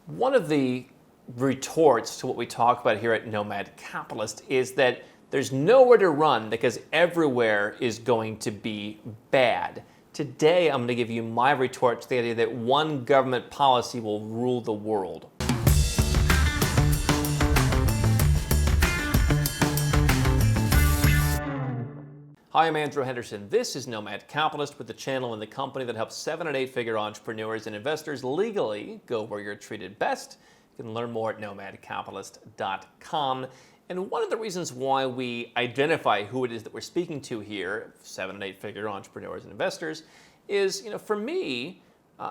One of the retorts to what we talk about here at Nomad Capitalist is that there's nowhere to run because everywhere is going to be bad. Today, I'm going to give you my retort to the idea that one government policy will rule the world. Hi, I'm Andrew Henderson. This is Nomad Capitalist, with the channel and the company that helps 7- and 8-figure entrepreneurs and investors legally go where you're treated best. You can learn more at nomadcapitalist.com. And one of the reasons why we identify who it is that we're speaking to here, 7- and 8-figure entrepreneurs and investors, is, for me,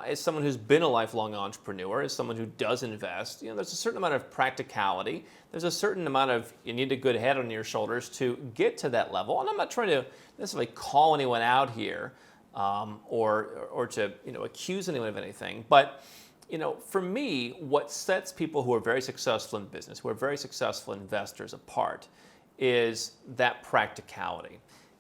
as someone who's been a lifelong entrepreneur, as someone who does invest, there's a certain amount of practicality. There's a certain amount of, you need a good head on your shoulders to get to that level. And I'm not trying to necessarily call anyone out here or to, accuse anyone of anything. But, for me, what sets people who are very successful in business, who are very successful investors apart, is that practicality.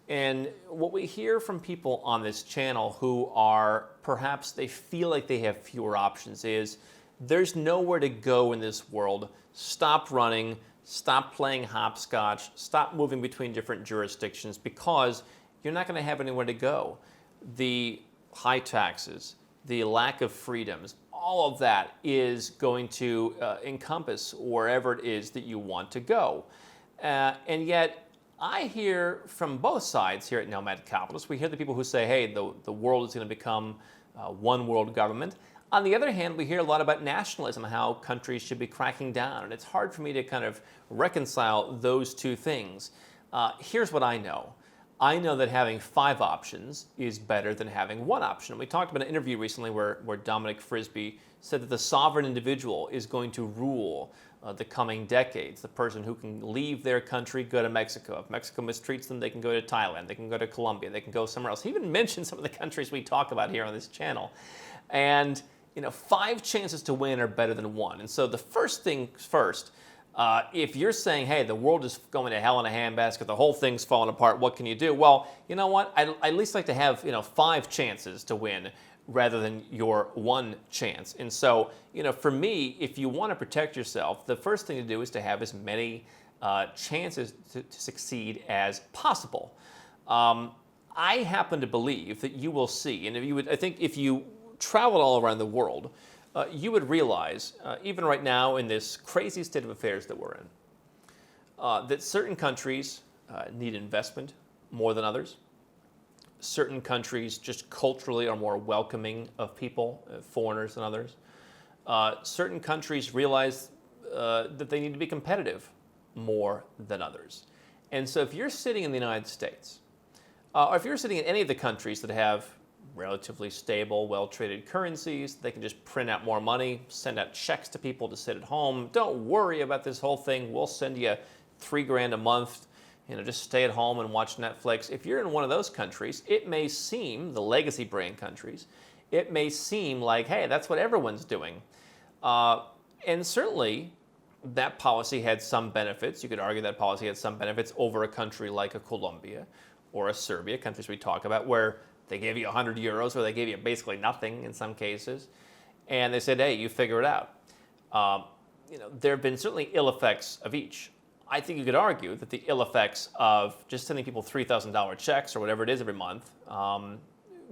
And what we hear from people on this channel who are, perhaps they feel like they have fewer options, is there's nowhere to go in this world. Stop running, stop playing hopscotch, stop moving between different jurisdictions, because you're not going to have anywhere to go. The high taxes, the lack of freedoms, all of that is going to encompass wherever it is that you want to go. And yet, I hear from both sides here at Nomad Capitalist. We hear the people who say, hey, the world is going to become one world government. On the other hand, we hear a lot about nationalism, how countries should be cracking down. And it's hard for me to kind of reconcile those two things. Here's what I know. I know that having 5 options is better than having 1 option. We talked about an interview recently where Dominic Frisby said that the sovereign individual is going to rule the coming decades. The person who can leave their country, go to Mexico. If Mexico mistreats them, they can go to Thailand. They can go to Colombia. They can go somewhere else. He even mentioned some of the countries we talk about here on this channel. And 5 chances to win are better than 1. And so the first thing first, if you're saying, hey, the world is going to hell in a handbasket, the whole thing's falling apart, what can you do? Well, you know what? I'd at least like to have 5 chances to win rather than your 1 chance. And so, for me, if you want to protect yourself, the first thing to do is to have as many chances to succeed as possible. I happen to believe that you will see, and I think if you traveled all around the world, you would realize, even right now in this crazy state of affairs that we're in, that certain countries need investment more than others. Certain countries just culturally are more welcoming of people, foreigners, than others. Certain countries realize that they need to be competitive more than others. And so if you're sitting in the United States, or if you're sitting in any of the countries that have relatively stable, well-traded currencies, they can just print out more money, send out checks to people to sit at home. Don't worry about this whole thing. We'll send you $3,000 a month. Just stay at home and watch Netflix. If you're in one of those countries, it may seem, the legacy brand countries, it may seem like, hey, that's what everyone's doing. And certainly, that policy had some benefits. You could argue that policy had some benefits over a country like a Colombia or a Serbia, countries we talk about, where they gave you 100 euros, or they gave you basically nothing in some cases. And they said, hey, you figure it out. There have been certainly ill effects of each. I think you could argue that the ill effects of just sending people $3,000 checks or whatever it is every month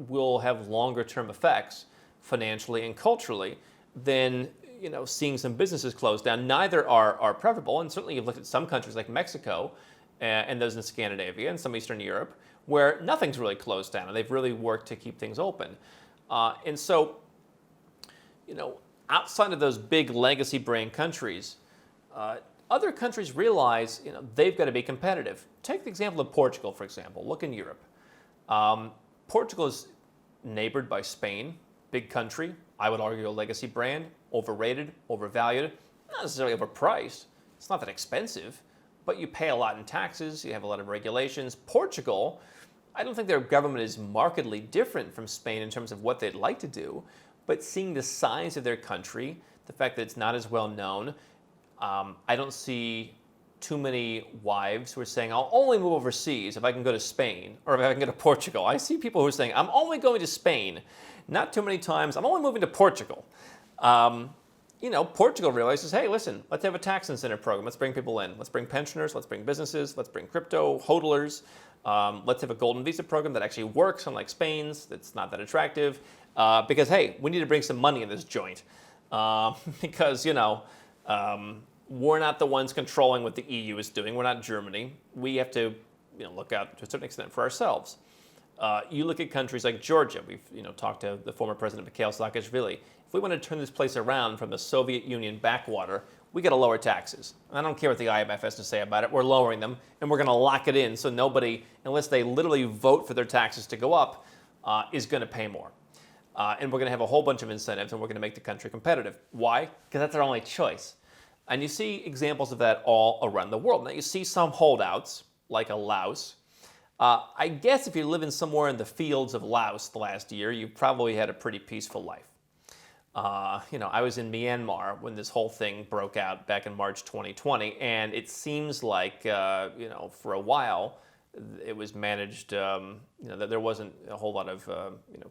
will have longer term effects financially and culturally than seeing some businesses close down. Neither are preferable, and certainly you've looked at some countries like Mexico and those in Scandinavia and some Eastern Europe where nothing's really closed down and they've really worked to keep things open. And so, outside of those big legacy brand countries, other countries realize, they've got to be competitive. Take the example of Portugal, for example. Look in Europe. Portugal is neighbored by Spain, big country. I would argue a legacy brand, overrated, overvalued, not necessarily overpriced. It's not that expensive, but you pay a lot in taxes. You have a lot of regulations. Portugal, I don't think their government is markedly different from Spain in terms of what they'd like to do, but seeing the size of their country, the fact that it's not as well known, I don't see too many wives who are saying, I'll only move overseas if I can go to Spain or if I can go to Portugal. I see people who are saying, I'm only going to Spain. Not too many times, I'm only moving to Portugal. Portugal realizes, hey, listen, let's have a tax incentive program. Let's bring people in. Let's bring pensioners. Let's bring businesses. Let's bring crypto hodlers. Let's have a golden visa program that actually works, unlike Spain's. That's not that attractive. Because, hey, we need to bring some money in this joint. Because, we're not the ones controlling what the EU is doing. We're not Germany. We have to, look out to a certain extent for ourselves. You look at countries like Georgia. We've, talked to the former president Mikhail Saakashvili. If we want to turn this place around from the Soviet Union backwater, we got to lower taxes. And I don't care what the IMF has to say about it. We're lowering them, and we're going to lock it in so nobody, unless they literally vote for their taxes to go up, is going to pay more. And we're going to have a whole bunch of incentives, and we're going to make the country competitive. Why? Because that's our only choice. And you see examples of that all around the world. Now, you see some holdouts, like a Laos. I guess if you're living somewhere in the fields of Laos the last year, you probably had a pretty peaceful life. I was in Myanmar when this whole thing broke out back in March 2020, and it seems like, for a while, it was managed, that there wasn't a whole lot of,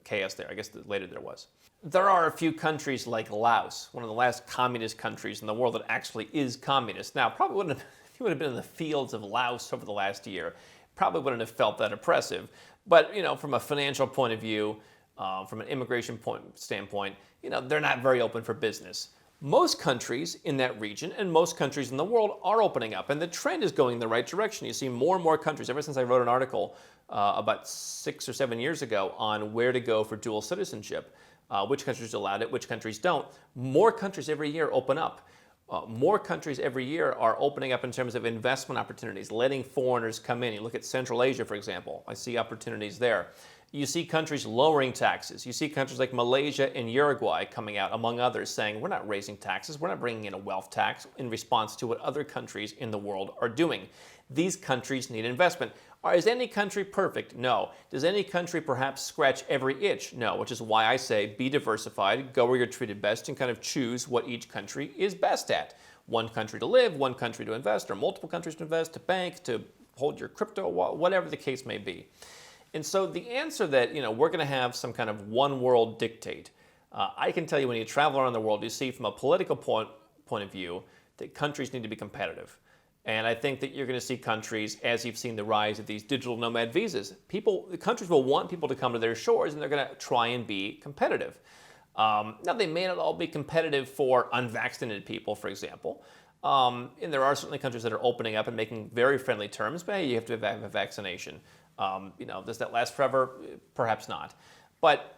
chaos there. I guess later there was. There are a few countries like Laos, one of the last communist countries in the world that actually is communist. Now, probably wouldn't have, if you would have been in the fields of Laos over the last year, probably wouldn't have felt that oppressive. But, from a financial point of view, from an immigration standpoint, they're not very open for business. Most countries in that region and most countries in the world are opening up, and the trend is going in the right direction. You see more and more countries, ever since I wrote an article about 6 or 7 years ago on where to go for dual citizenship, which countries allowed it, which countries don't. More countries every year open up. More countries every year are opening up in terms of investment opportunities, letting foreigners come in. You look at Central Asia, for example. I see opportunities there. You see countries lowering taxes. You see countries like Malaysia and Uruguay coming out, among others, saying, we're not raising taxes. We're not bringing in a wealth tax in response to what other countries in the world are doing. These countries need investment. Is any country perfect? No. Does any country perhaps scratch every itch? No, which is why I say be diversified, go where you're treated best, and kind of choose what each country is best at. One country to live, one country to invest, or multiple countries to invest, to bank, to hold your crypto, whatever the case may be. And so the answer that, we're going to have some kind of one world dictate, I can tell you when you travel around the world, you see from a political point of view that countries need to be competitive. And I think that you're going to see countries, as you've seen the rise of these digital nomad visas, countries will want people to come to their shores, and they're going to try and be competitive. Now, they may not all be competitive for unvaccinated people, for example. And there are certainly countries that are opening up and making very friendly terms, but hey, you have to have a vaccination. Does that last forever? Perhaps not. But,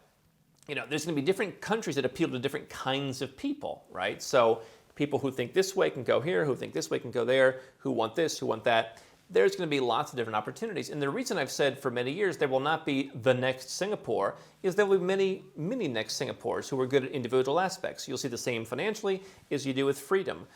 there's going to be different countries that appeal to different kinds of people, right? So people who think this way can go here, who think this way can go there, who want this, who want that. There's going to be lots of different opportunities. And the reason I've said for many years there will not be the next Singapore is there will be many next Singapores who are good at individual aspects. You'll see the same financially as you do with freedom.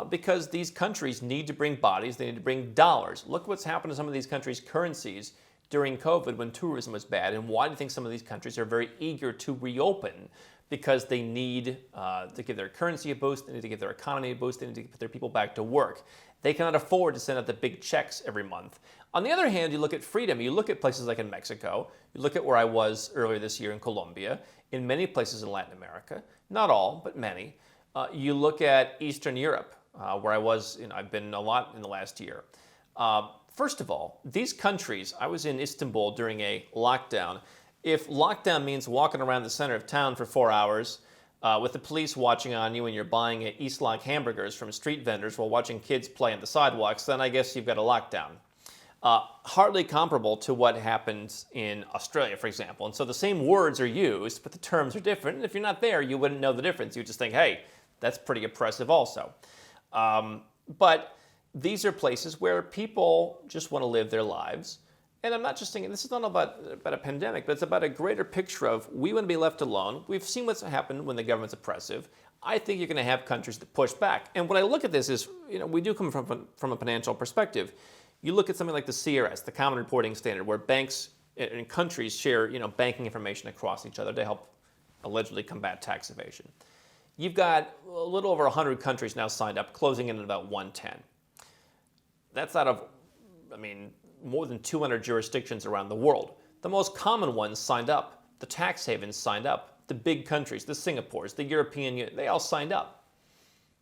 Because these countries need to bring bodies, they need to bring dollars. Look what's happened to some of these countries' currencies during COVID when tourism was bad, and why do you think some of these countries are very eager to reopen? Because they need to give their currency a boost, they need to give their economy a boost, they need to put their people back to work. They cannot afford to send out the big checks every month. On the other hand, you look at freedom, you look at places like in Mexico, you look at where I was earlier this year in Colombia, in many places in Latin America, not all, but many. You look at Eastern Europe, where I was, I've been a lot in the last year. First of all, these countries, I was in Istanbul during a lockdown. If lockdown means walking around the center of town for 4 hours with the police watching on you and you're buying Eastlock hamburgers from street vendors while watching kids play on the sidewalks, then I guess you've got a lockdown. Hardly comparable to what happens in Australia, for example. And so the same words are used, but the terms are different. And if you're not there, you wouldn't know the difference. You would just think, hey, that's pretty oppressive also. But these are places where people just want to live their lives. And I'm not just thinking, this is not about a pandemic, but it's about a greater picture of we want to be left alone. We've seen what's happened when the government's oppressive. I think you're going to have countries that push back. And when I look at this is, we do come from a financial perspective. You look at something like the CRS, the Common Reporting Standard, where banks and countries share, banking information across each other to help allegedly combat tax evasion. You've got a little over 100 countries now signed up, closing in at about 110. That's out of, more than 200 jurisdictions around the world. The most common ones signed up. The tax havens signed up. The big countries, the Singapores, the European Union, they all signed up.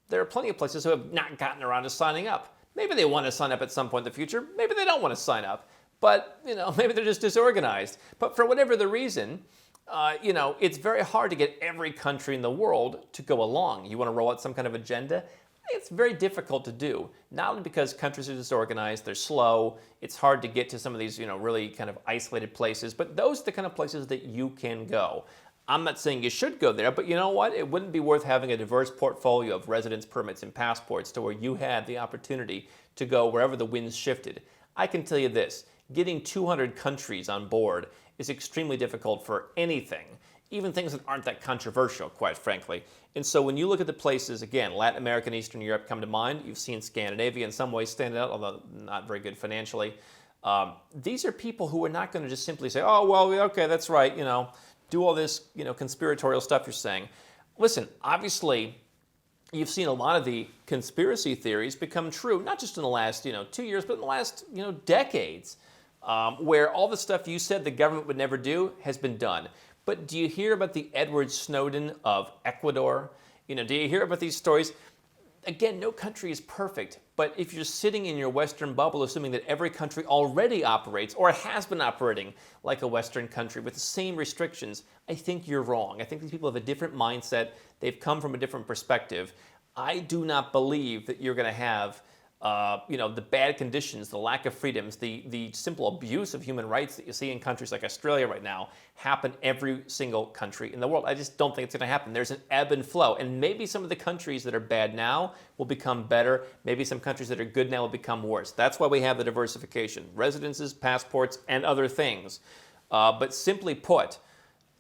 There are plenty of places who have not gotten around to signing up. Maybe they want to sign up at some point in the future. Maybe they don't want to sign up. But, maybe they're just disorganized. But for whatever the reason, it's very hard to get every country in the world to go along. You want to roll out some kind of agenda? It's very difficult to do, not only because countries are disorganized, they're slow, it's hard to get to some of these, really kind of isolated places, but those are the kind of places that you can go. I'm not saying you should go there, but you know what? It wouldn't be worth having a diverse portfolio of residence permits and passports to where you had the opportunity to go wherever the winds shifted. I can tell you this, getting 200 countries on board is extremely difficult for anything. Even things that aren't that controversial, quite frankly. And so when you look at the places, again, Latin America and Eastern Europe come to mind. You've seen Scandinavia in some ways stand out, although not very good financially. These are people who are not going to just simply say, oh, well, okay, that's right, do all this, conspiratorial stuff you're saying. Listen, obviously, you've seen a lot of the conspiracy theories become true, not just in the last, 2 years, but in the last, decades, where all the stuff you said the government would never do has been done. But do you hear about the Edward Snowden of Ecuador? Do you hear about these stories? Again, no country is perfect, but if you're sitting in your Western bubble assuming that every country already operates or has been operating like a Western country with the same restrictions, I think you're wrong. I think these people have a different mindset. They've come from a different perspective. I do not believe that you're going to have the bad conditions, the lack of freedoms, the simple abuse of human rights that you see in countries like Australia right now happen every single country in the world. I just don't think it's going to happen. There's an ebb and flow. And maybe some of the countries that are bad now will become better. Maybe some countries that are good now will become worse. That's why we have the diversification, residences, passports, and other things. But simply put,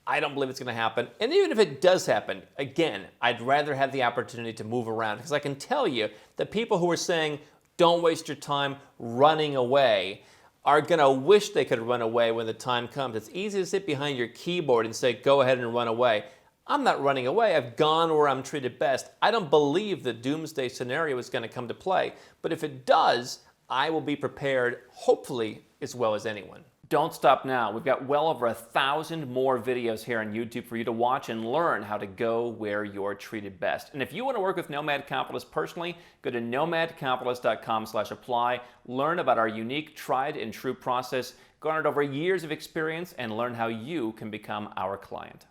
I don't believe it's going to happen. And even if it does happen, again, I'd rather have the opportunity to move around because I can tell you that people who are saying, don't waste your time running away, are going to wish they could run away when the time comes. It's easy to sit behind your keyboard and say, go ahead and run away. I'm not running away. I've gone where I'm treated best. I don't believe the doomsday scenario is going to come to play. But if it does, I will be prepared, hopefully, as well as anyone. Don't stop now. We've got well over 1,000 more videos here on YouTube for you to watch and learn how to go where you're treated best. And if you want to work with Nomad Capitalist personally, go to nomadcapitalist.com/apply, learn about our unique, tried and true process, garnered over years of experience, and learn how you can become our client.